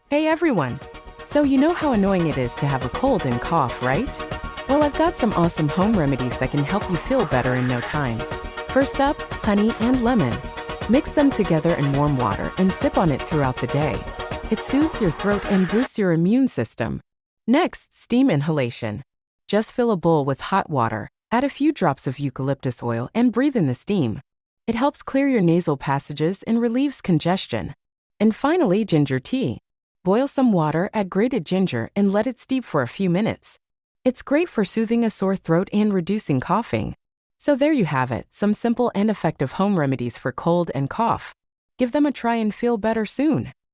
Hey everyone! So you know how annoying it is to have a cold and cough, right? Well, I've got some awesome home remedies that can help you feel better in no time. First up, honey and lemon. Mix them together in warm water and sip on it throughout the day. It soothes your throat and boosts your immune system. Next, steam inhalation. Just fill a bowl with hot water, add a few drops of eucalyptus oil, and breathe in the steam. It helps clear your nasal passages and relieves congestion. And finally, ginger tea. Boil some water, add grated ginger, and let it steep for a few minutes. It's great for soothing a sore throat and reducing coughing. So there you have it, some simple and effective home remedies for cold and cough. Give them a try and feel better soon.